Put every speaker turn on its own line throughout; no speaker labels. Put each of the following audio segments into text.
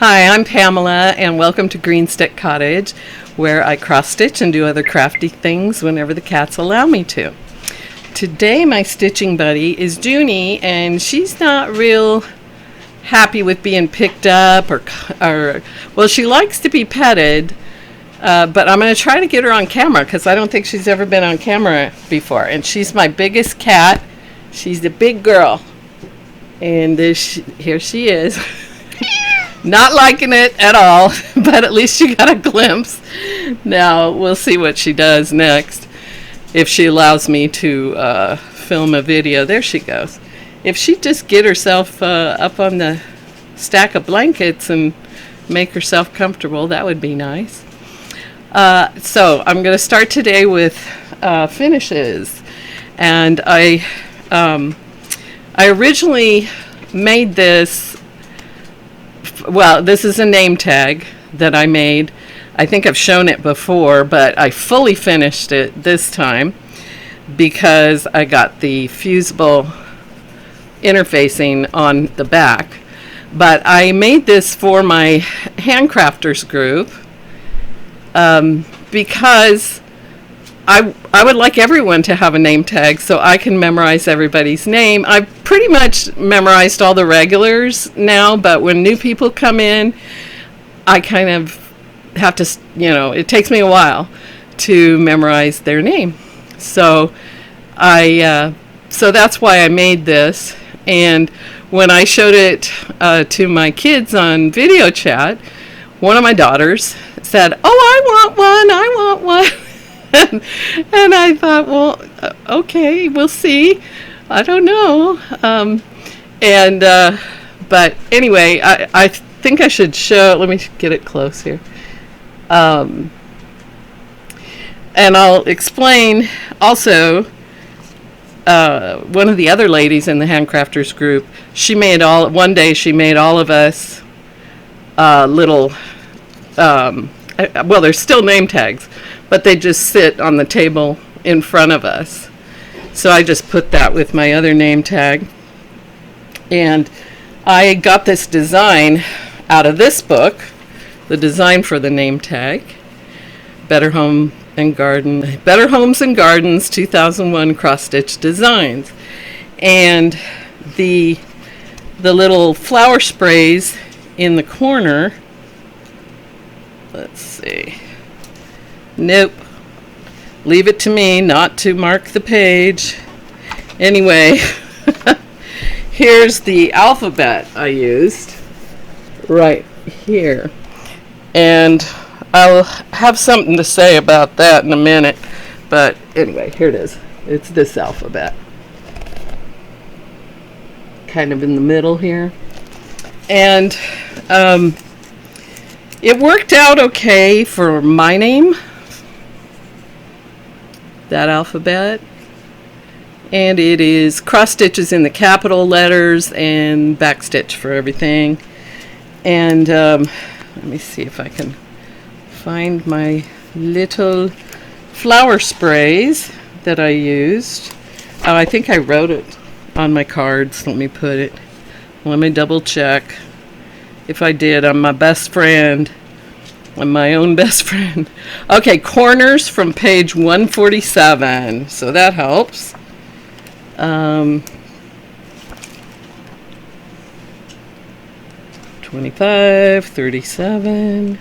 Hi, I'm Pamela, and welcome to Green Stick Cottage, where I cross-stitch and do other crafty things whenever the cats allow me to. Today, my stitching buddy is Junie, and she's not real happy with being picked up, or well, she likes to be petted, but I'm going to try to get her on camera, because I don't think she's ever been on camera before. And she's my biggest cat. She's the big girl. And here she is. Not liking it at all, but at least you got a glimpse. Now, we'll see what she does next. If she allows me to film a video. There she goes. If she'd just get herself up on the stack of blankets and make herself comfortable, that would be nice. So, I'm going to start today with finishes. And I originally made this. Well, this is a name tag that I made. I think I've shown it before, but I fully finished it this time because I got the fusible interfacing on the back. But I made this for my handcrafters group because I would like everyone to have a name tag so I can memorize everybody's name. I've pretty much memorized all the regulars now, but when new people come in, I kind of have to, it takes me a while to memorize their name. So so that's why I made this. And when I showed it to my kids on video chat, one of my daughters said, "Oh, I want one. And I thought, well, okay, we'll see. I don't know. But anyway, I think I should show, let me get it close here. And I'll explain also, one of the other ladies in the handcrafters group, one day she made all of us little, well, there's still name tags, but they just sit on the table in front of us. So I just put that with my other name tag. And I got this design out of this book, the design for the name tag, Better Homes and Gardens 2001 cross-stitch designs. And the little flower sprays in the corner, let's see. Nope. Leave it to me not to mark the page. Anyway, here's the alphabet I used right here. And I'll have something to say about that in a minute. But anyway, here it is. It's this alphabet. Kind of in the middle here. And it worked out okay for my name, that alphabet, and it is cross stitches in the capital letters and back stitch for everything. And let me see if I can find my little flower sprays that I used. Oh, I think I wrote it on my cards. Let me double check. If I did, I'm my best friend. I'm my own best friend. Okay, corners from page 147. So that helps. 25, 37,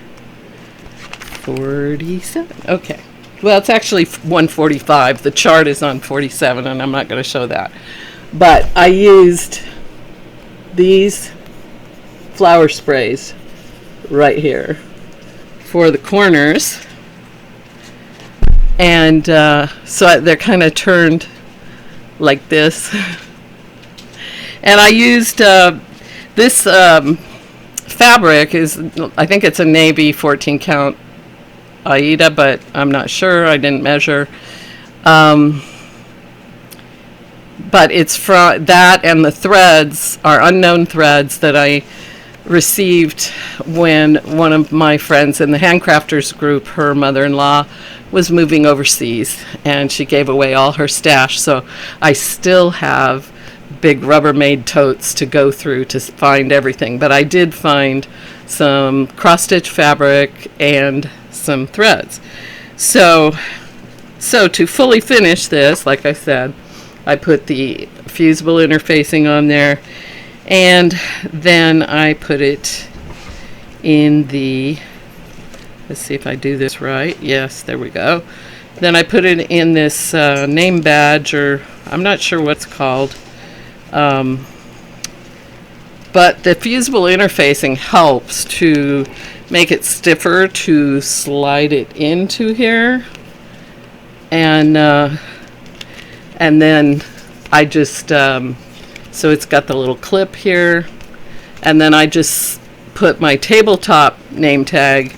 47. Okay. Well, it's actually 145. The chart is on 47, and I'm not going to show that. But I used these flower sprays right here for the corners, and so they're kind of turned like this. And I used this fabric I think it's a navy 14 count Aida, but I'm not sure, I didn't measure. But it's from that, and the threads are unknown threads that I received when one of my friends in the handcrafters group, her mother-in-law, was moving overseas, and she gave away all her stash. So I still have big Rubbermaid totes to go through to find everything. But I did find some cross-stitch fabric and some threads. So to fully finish this, like I said, I put the fusible interfacing on there, and then I put it in the, let's see if I do this right. Yes, there we go. Then I put it in this name badge, or I'm not sure what's called. But the fusible interfacing helps to make it stiffer to slide it into here. And then I just, so it's got the little clip here. And then I just put my tabletop name tag,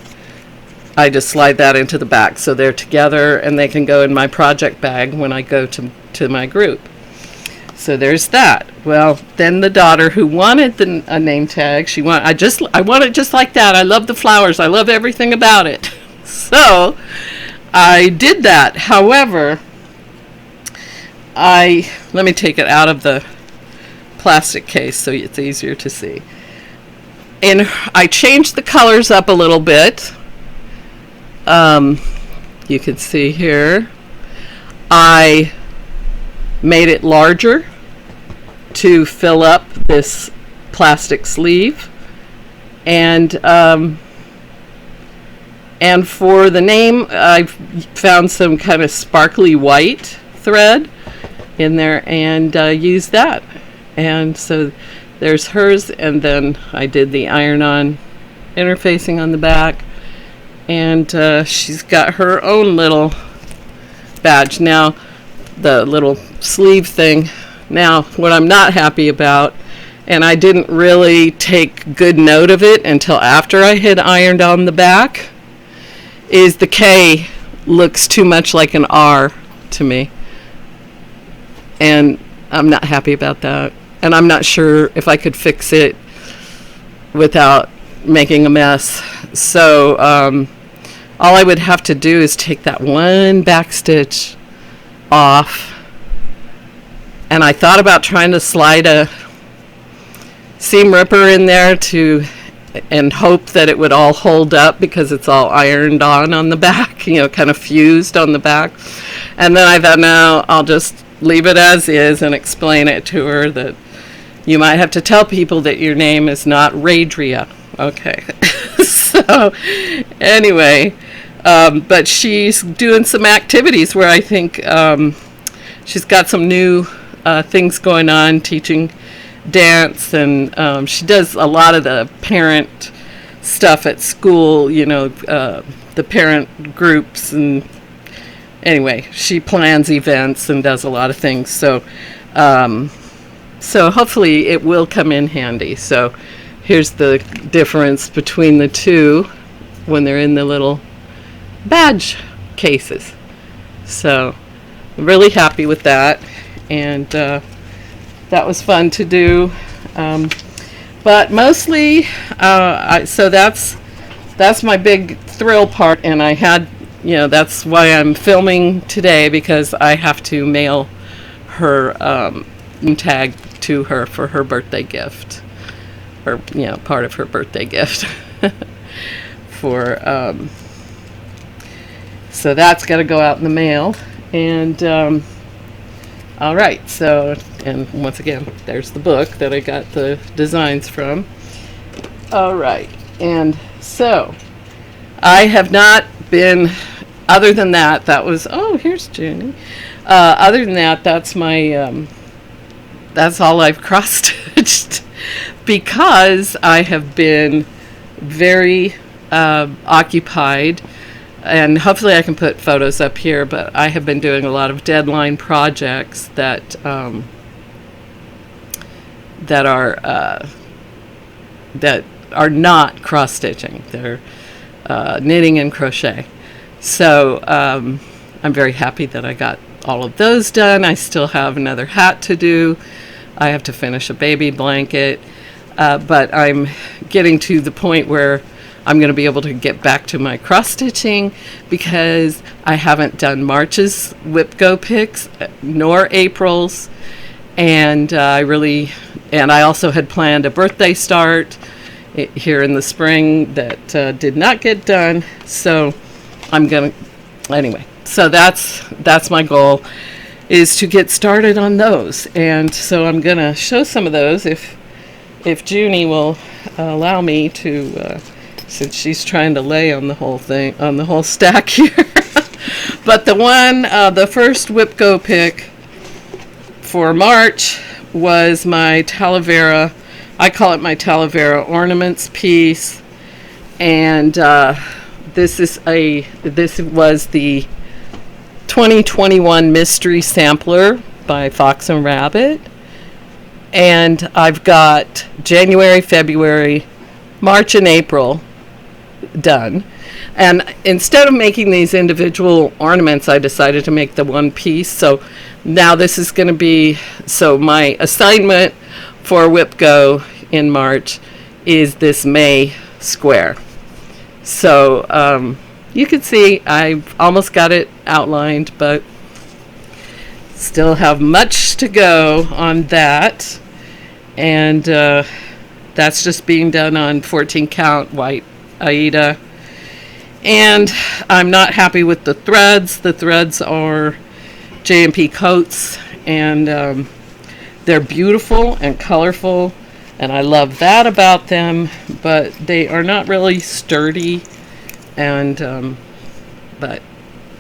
I just slide that into the back so they're together and they can go in my project bag when I go to my group. So there's that. Well, then the daughter who wanted a name tag, I want it just like that. I love the flowers. I love everything about it. So I did that. However, let me take it out of the plastic case so it's easier to see. And I changed the colors up a little bit. You can see here. I made it larger to fill up this plastic sleeve, and for the name I found some kind of sparkly white thread in there and used that. And so there's hers, and then I did the iron-on interfacing on the back, and she's got her own little badge. Now the little sleeve thing, now what I'm not happy about, and I didn't really take good note of it until after I had ironed on the back, is the K looks too much like an R to me, and I'm not happy about that, and I'm not sure if I could fix it without making a mess. So all I would have to do is take that one back stitch off, and I thought about trying to slide a seam ripper in there and hope that it would all hold up because it's all ironed on the back, kind of fused on the back. And then I thought, no, I'll just leave it as is and explain it to her that you might have to tell people that your name is not Radria. Okay. So anyway, but she's doing some activities where I think she's got some new things going on, teaching dance, and she does a lot of the parent stuff at school, the parent groups, and anyway, she plans events and does a lot of things. So hopefully it will come in handy. So here's the difference between the two when they're in the little badge cases. So I'm really happy with that, and that was fun to do. But mostly, so that's my big thrill part, and I had, that's why I'm filming today, because I have to mail her tag to her for her birthday gift, or part of her birthday gift. So that's got to go out in the mail, and all right. So, and once again, there's the book that I got the designs from. All right, and so I have not been. Other than that, that was. Oh, here's Junie. Other than that, that's my. That's all I've cross-stitched, because I have been very occupied, and hopefully I can put photos up here, but I have been doing a lot of deadline projects that are not cross-stitching. They're knitting and crochet. So I'm very happy that I got all of those done. I still have another hat to do. I have to finish a baby blanket, but I'm getting to the point where I'm going to be able to get back to my cross-stitching, because I haven't done March's Whip Go picks, nor April's, And I also had planned a birthday start here in the spring that did not get done. So anyway, so that's my goal, is to get started on those. And so I'm gonna show some of those if Junie will allow me to, since she's trying to lay on the whole thing, on the whole stack here. But the first WhipGo pick for March was my Talavera. I call it my Talavera ornaments piece, and this was the 2021 Mystery Sampler by Fox and Rabbit, and I've got January, February, March, and April done. And instead of making these individual ornaments, I decided to make the one piece. So now this is going to be, so my assignment for WhipGo in March is this May square. So you can see I've almost got it outlined, but still have much to go on that. And that's just being done on 14 count white Aida. And I'm not happy with the threads. The threads are J&P coats, and they're beautiful and colorful, and I love that about them, but they are not really sturdy, and but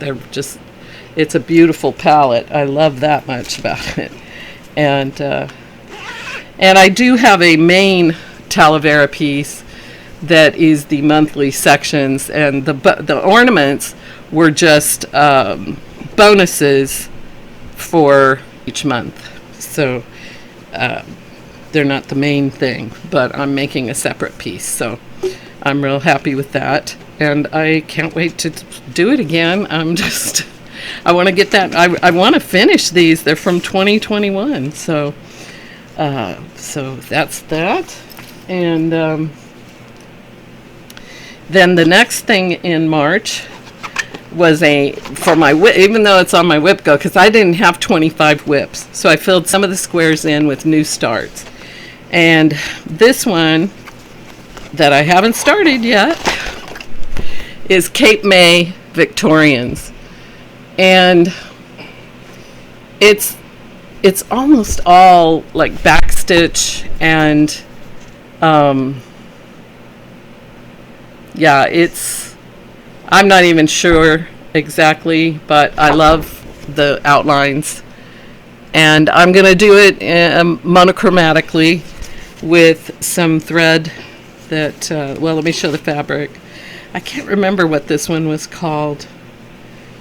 they're just, it's a beautiful palette. I love that much about it. And I do have a main Talavera piece that is the monthly sections, and the ornaments were just bonuses for each month. So they're not the main thing, but I'm making a separate piece. So I'm real happy with that, and I can't wait to do it again. I want to get that. I want to finish these. They're from 2021. So that's that. And then the next thing in March was even though it's on my WhipGo, because I didn't have 25 whips, so I filled some of the squares in with new starts. And this one that I haven't started yet is Cape May Victorians, and it's almost all like backstitch, and I'm not even sure exactly, but I love the outlines, and I'm going to do it monochromatically with some thread that, well, let me show the fabric. I can't remember what this one was called.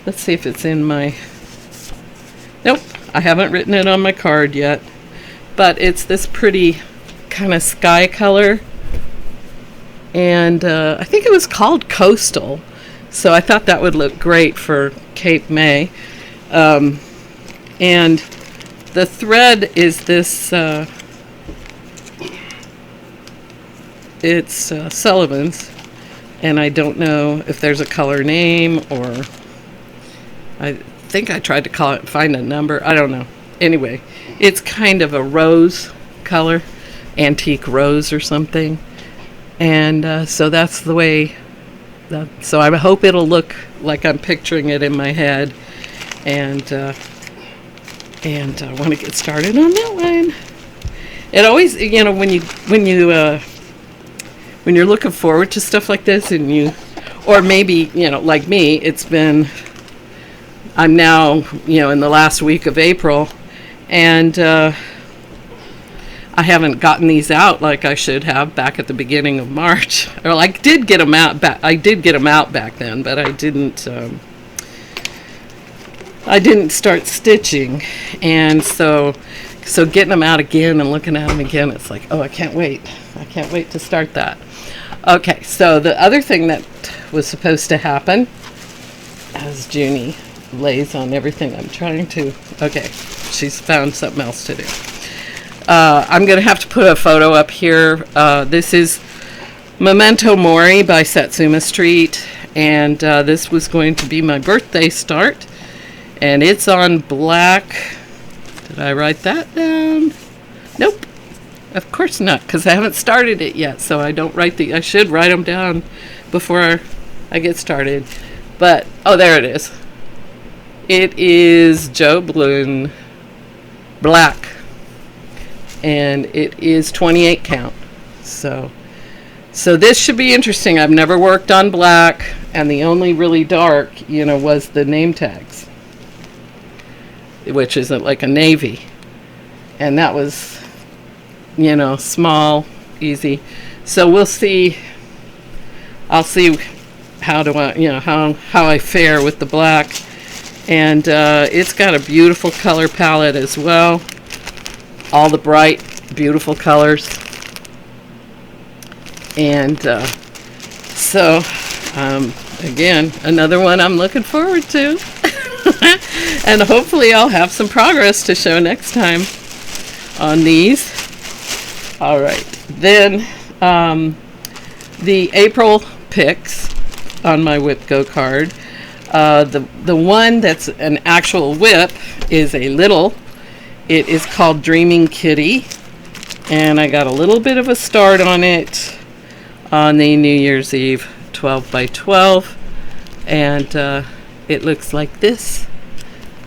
Let's see if it's in my, nope, I haven't written it on my card yet, but it's this pretty kind of sky color. And I think it was called Coastal, so I thought that would look great for Cape May. And the thread is this, it's Sullivan's, and I don't know if there's a color name, or I think I tried to find a number. I don't know. Anyway, it's kind of a rose color, antique rose or something. And so that's the way, so I hope it'll look like I'm picturing it in my head. And I want to get started on that one. It always, when you're looking forward to stuff like this, and or maybe, like me, I'm now, in the last week of April, and I haven't gotten these out like I should have back at the beginning of March. Or I did get them out back. I did get them out back then, but I didn't start stitching, and so getting them out again and looking at them again, it's like, oh, I can't wait to start that. Okay, so the other thing that was supposed to happen, as Junie lays on everything I'm trying to, okay, she's found something else to do. I'm going to have to put a photo up here. This is Memento Mori by Satsuma Street, and this was going to be my birthday start, and it's on black. Did I write that down? Nope. Of course not, because I haven't started it yet, so I don't write I should write them down before I get started. But, oh, there it is. It is Joe Bloom Black, and it is 28 count. So this should be interesting. I've never worked on black, and the only really dark, was the name tags, which isn't like a navy. And that was, small, easy. So we'll see. I'll see how I fare with the black. And it's got a beautiful color palette as well. All the bright, beautiful colors. And again, another one I'm looking forward to. And hopefully I'll have some progress to show next time on these. All right. Then the April picks on my Whip Go card. The one that's an actual whip is a little. It is called Dreaming Kitty. And I got a little bit of a start on it on the New Year's Eve 12 by 12. And it looks like this.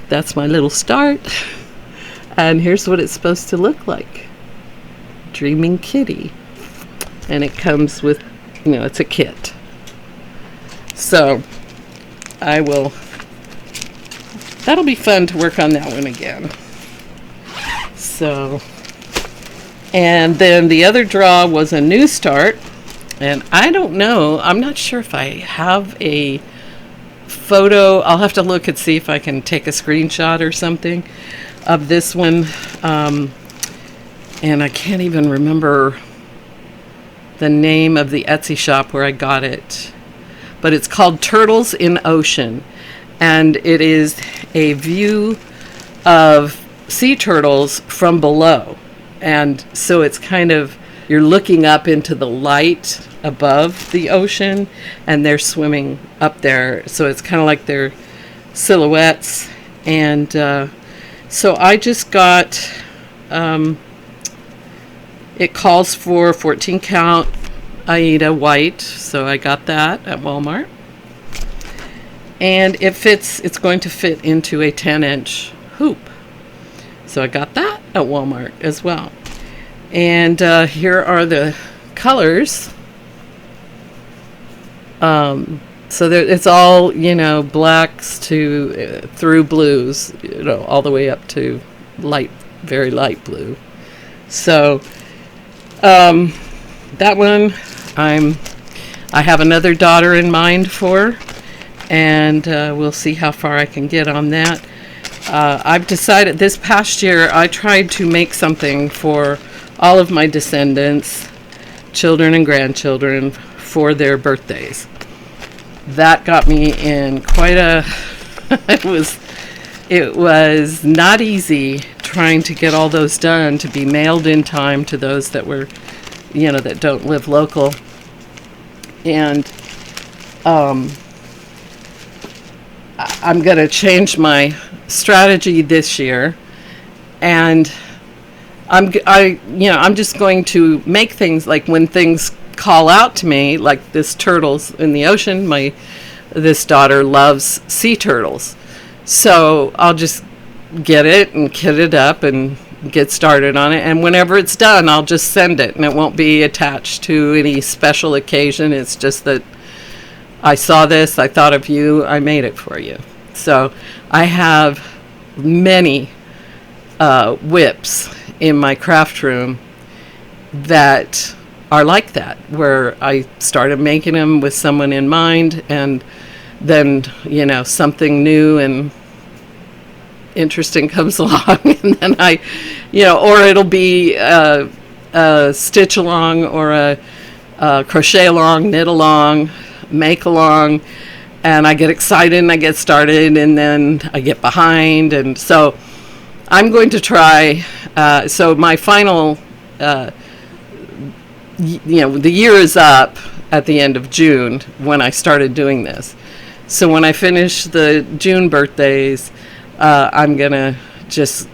That's my little start. And here's what it's supposed to look like. Dreaming Kitty. And it comes with, it's a kit. So that'll be fun to work on that one again. So, and then the other draw was a new start. And I don't know, I'm not sure if I have a photo. I'll have to look and see if I can take a screenshot or something of this one. And I can't even remember the name of the Etsy shop where I got it. But it's called Turtles in Ocean. And it is a view of sea turtles from below. And so it's kind of, you're looking up into the light above the ocean, and they're swimming up there. So it's kind of like their silhouettes. And so I just got, it calls for 14 count Aida white. So I got that at Walmart. And it's going to fit into a 10-inch hoop. So I got that at Walmart as well. And here are the colors. So it's all, blacks to through blues, all the way up to light, very light blue. So that one I have another daughter in mind for, and we'll see how far I can get on that. I've decided this past year I tried to make something for all of my descendants, children and grandchildren, for their birthdays. That got me in quite a it was not easy trying to get all those done to be mailed in time to those that were, that don't live local. And I'm going to change my strategy this year, and I'm just going to make things like when things call out to me, like this turtles in the ocean. This daughter loves sea turtles, so I'll just get it and kit it up and get started on it. And whenever it's done, I'll just send it, and it won't be attached to any special occasion. It's just that I saw this, I thought of you, I made it for you. So I have many whips in my craft room that are like that, where I started making them with someone in mind, and then something new and interesting comes along, and then I or it'll be a stitch along, or a crochet along, knit along, make along, and I get excited and I get started, and then I get behind. And so I'm going to try, so my final, the year is up at the end of June when I started doing this. So when I finish the June birthdays, I'm going to just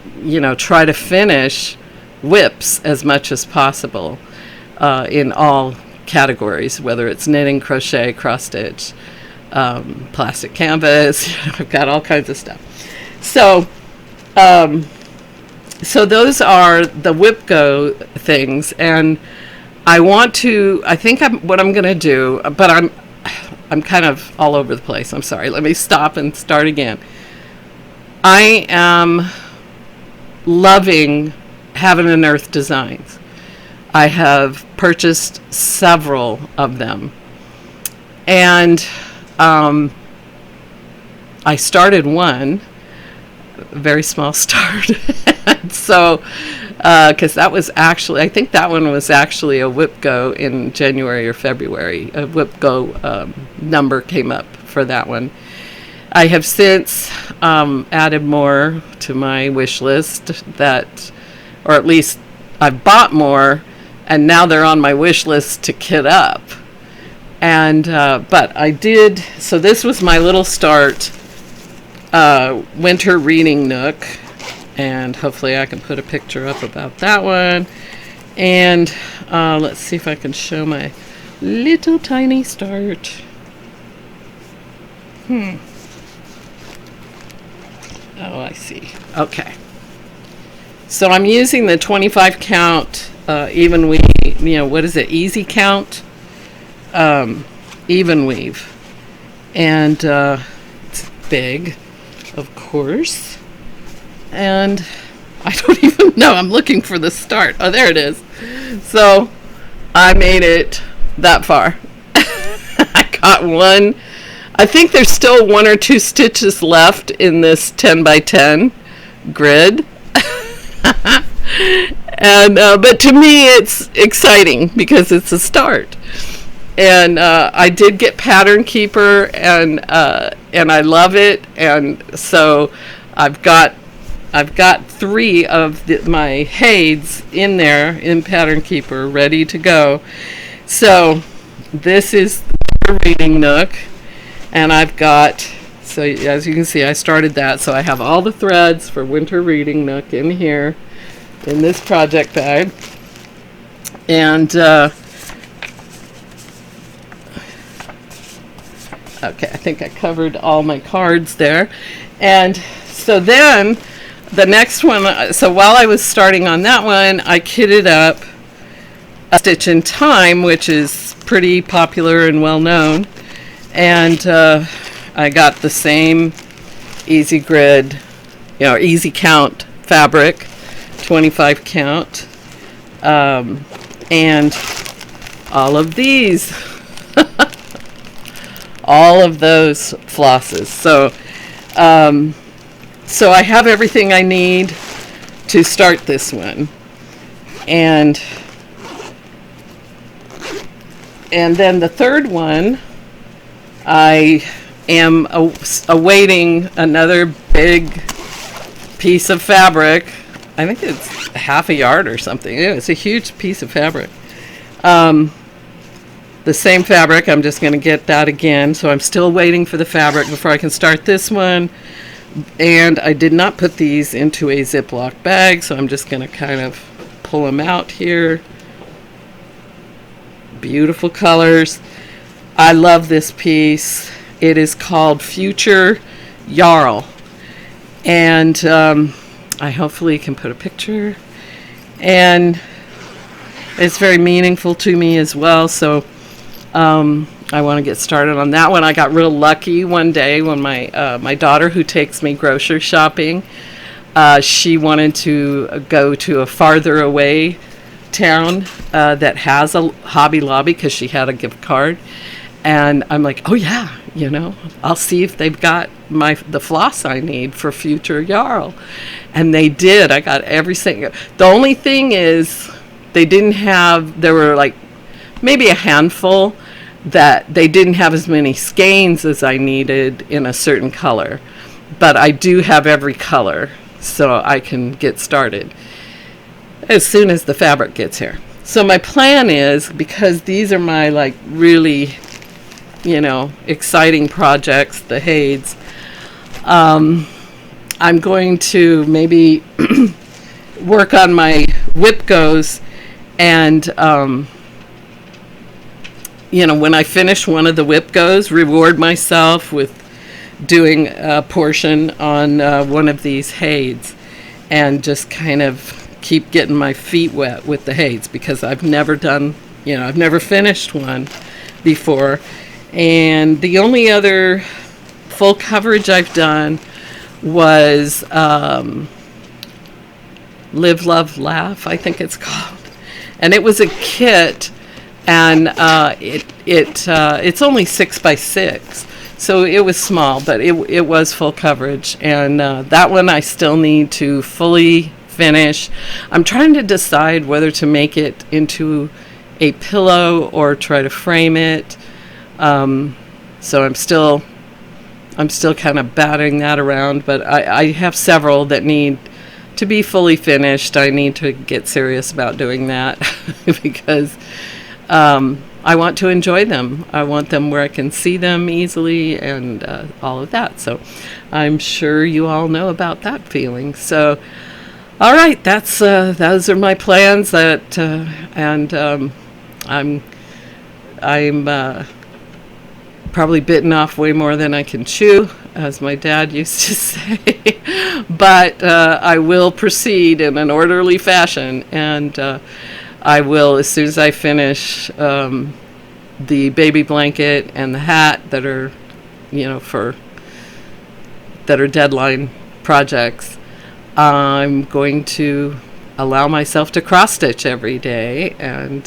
try to finish whips as much as possible in all categories, whether it's knitting, crochet, cross stitch, plastic canvas. I've got all kinds of stuff. So those are the whip go things, and I think what I'm going to do, but I'm kind of all over the place. I'm sorry. Let me stop and start again. I am loving Heaven and Earth designs. I have purchased several of them. And I started one, a very small start. So, because that was actually, I think that one was actually a whip go in January or February. A whip go number came up for that one. I have since added more to my wish list or at least I've bought more, and now they're on my wish list to kit up. And but I did, so this was my little start winter reading nook, and hopefully I can put a picture up about that one. And let's see if I can show my little tiny start. Oh, I see. Okay. So I'm using the 25 count even weave, what is it? Easy count even weave. And it's big, of course. And I don't even know. I'm looking for the start. Oh, there it is. So I made it that far. I got one. I think there's still 1 or 2 stitches left in this 10 by 10 grid. And but to me it's exciting because it's a start. And I did get Pattern Keeper, and I love it. And so I've got 3 of my Hades in there in Pattern Keeper ready to go. So this is the reading nook, and I've got, so as you can see, I started that, so I have all the threads for winter reading nook in here in this project bag. And okay, I think I covered all my cards there. And so then the next one, so while I was starting on that one, I kitted up a Stitch in Time, which is pretty popular and well known. And I got the same easy grid, easy count fabric, 25 count, and all of these, all of those flosses. So I have everything I need to start this one. And then the third one, I am awaiting another big piece of fabric. I think it's half a yard or something. It's a huge piece of fabric. The same fabric, I'm just going to get that again. So I'm still waiting for the fabric before I can start this one. And I did not put these into a Ziploc bag, so I'm just going to kind of pull them out here. Beautiful colors. I love this piece. It is called Future Jarl. And I hopefully can put a picture. And it's very meaningful to me as well. So I want to get started on that one. I got real lucky one day when my daughter, who takes me grocery shopping, she wanted to go to a farther away town that has a Hobby Lobby because she had a gift card. And I'm like, oh yeah, I'll see if they've got the floss I need for Future Jarl. And they did. I got everything. The only thing is there were like maybe a handful that they didn't have as many skeins as I needed in a certain color. But I do have every color, so I can get started as soon as the fabric gets here. So my plan is, because these are my really exciting projects, the Hades, I'm going to maybe work on my whip goes, and when I finish one of the whip goes, reward myself with doing a portion on one of these haids, and just kind of keep getting my feet wet with the haids, because I've never finished one before. And the only other full coverage I've done was Live, Love, Laugh, I think it's called. And it was a kit, and it's only 6x6, so it was small, but it was full coverage. And that one I still need to fully finish. I'm trying to decide whether to make it into a pillow or try to frame it. So I'm still kind of batting that around, but I have several that need to be fully finished. I need to get serious about doing that because I want to enjoy them. I want them where I can see them easily, and all of that. So I'm sure you all know about that feeling. So, all right, those are my plans. I'm probably bitten off way more than I can chew, as my dad used to say. But I will proceed in an orderly fashion, and I will, as soon as I finish the baby blanket and the hat that are, that are deadline projects, I'm going to allow myself to cross stitch every day, and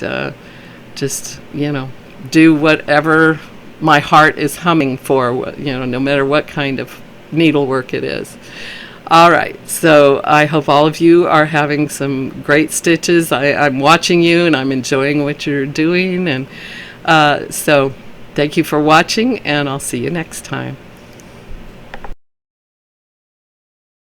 just, do whatever my heart is humming for, no matter what kind of needlework it is. All right, so I hope all of you are having some great stitches. I'm watching you, and I'm enjoying what you're doing. And so thank you for watching, and I'll see you next time.